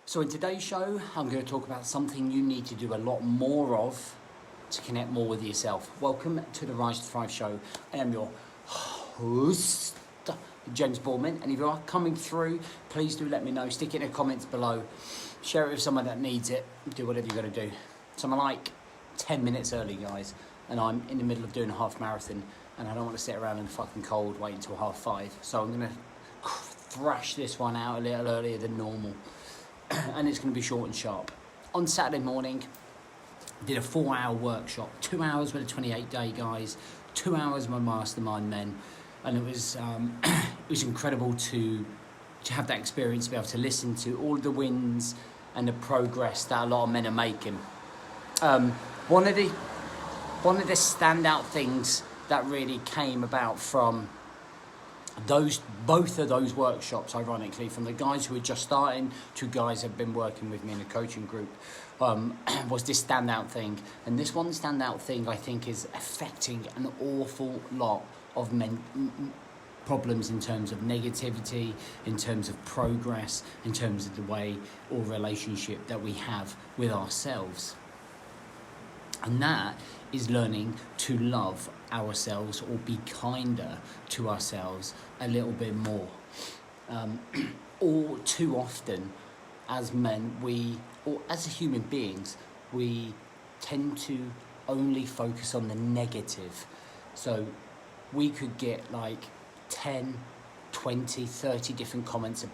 So in today's show, I'm going to talk about something you need to do a lot more of to connect more with yourself. Welcome to the Rise to Thrive show. I am your host, James Bourman, and if you are coming through, please do let me know. Stick it in the comments below. Share it with someone that needs it. Do whatever you've got to do. So I'm like 10 minutes early, guys, and I'm in the middle of doing a half marathon, and I don't want to sit around in the fucking cold waiting until 5:30. So I'm going to thrash this one out a little earlier than normal. And it's going to be short and sharp. On Saturday morning, did a 4-hour workshop, 2 hours with a 28-day, guys, 2 hours with my mastermind men, and it was incredible to have that experience, to be able to listen to all the wins and the progress that a lot of men are making. One of the standout things that really came about from both of those workshops, ironically, from the guys who were just starting to guys who have been working with me in a coaching group, was this standout thing. And this one standout thing, I think, is affecting an awful lot of men problems in terms of negativity, in terms of progress, in terms of the way or relationship that we have with ourselves. And that is learning to love ourselves or be kinder to ourselves a little bit more. All too often as men, or as human beings, we tend to only focus on the negative. So we could get like 10, 20, 30 different comments of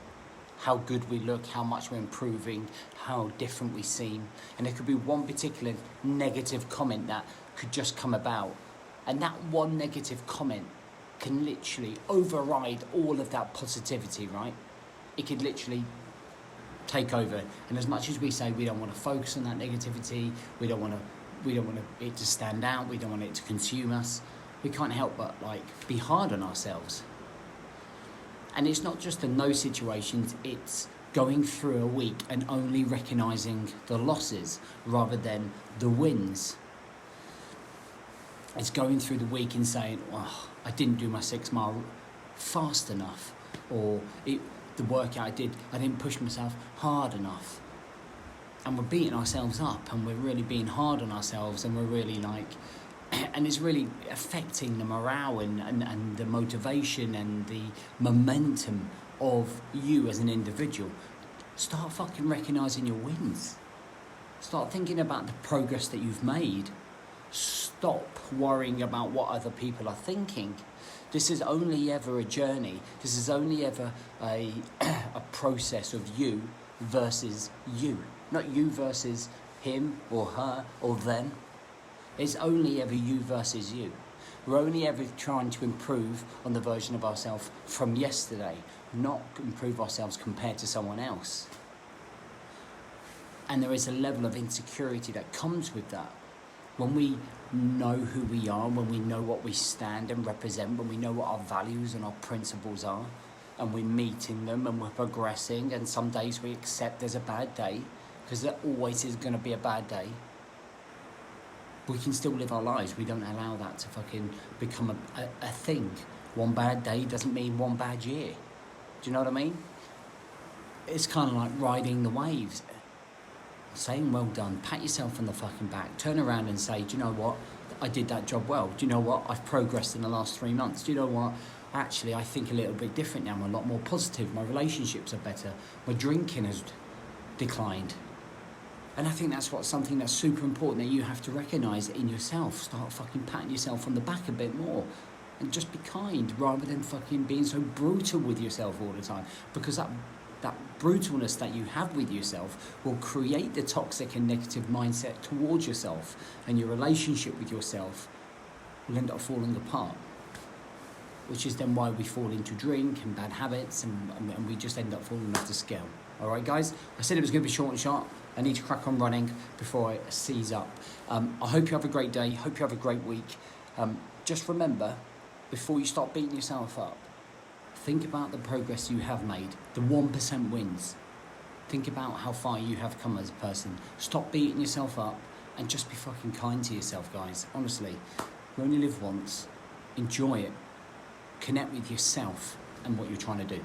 how good we look, how much we're improving, how different we seem. And there could be one particular negative comment that could just come about. And that one negative comment can literally override all of that positivity, right? It could literally take over. And as much as we say we don't want to focus on that negativity, we don't want it to stand out, we don't want it to consume us, we can't help but be hard on ourselves. And it's not just the no situations, it's going through a week and only recognizing the losses rather than the wins. It's going through the week and saying, oh, I didn't do my 6 mile fast enough, or the workout I didn't push myself hard enough. And we're beating ourselves up, and we're really being hard on ourselves, and we're really and it's really affecting the morale and the motivation and the momentum of you as an individual. Start fucking recognizing your wins. Start thinking about the progress that you've made. Stop worrying about what other people are thinking. This is only ever a journey. This is only ever a process of you versus you. Not you versus him or her or them. It's only ever you versus you. We're only ever trying to improve on the version of ourselves from yesterday, not improve ourselves compared to someone else. And there is a level of insecurity that comes with that. When we know who we are, when we know what we stand and represent, when we know what our values and our principles are, and we're meeting them and we're progressing, and some days we accept there's a bad day, because there always is going to be a bad day, we can still live our lives. We don't allow that to fucking become a thing. One bad day doesn't mean one bad year. Do you know what I mean? It's kind of like riding the waves. Saying well done, pat yourself on the fucking back, turn around and say, do you know what? I did that job well. Do you know what? I've progressed in the last 3 months. Do you know what? Actually, I think a little bit different now. I'm a lot more positive. My relationships are better. My drinking has declined. And I think that's something that's super important that you have to recognise in yourself. Start fucking patting yourself on the back a bit more. And just be kind rather than fucking being so brutal with yourself all the time. Because that brutalness that you have with yourself will create the toxic and negative mindset towards yourself. And your relationship with yourself will end up falling apart. Which is then why we fall into drink and bad habits and we just end up falling off the scale. All right, guys? I said it was going to be short and sharp. I need to crack on running before I seize up. I hope you have a great day. Hope you have a great week. Just remember, before you start beating yourself up, think about the progress you have made, the 1% wins. Think about how far you have come as a person. Stop beating yourself up and just be fucking kind to yourself, guys. Honestly, you only live once. Enjoy it. Connect with yourself and what you're trying to do.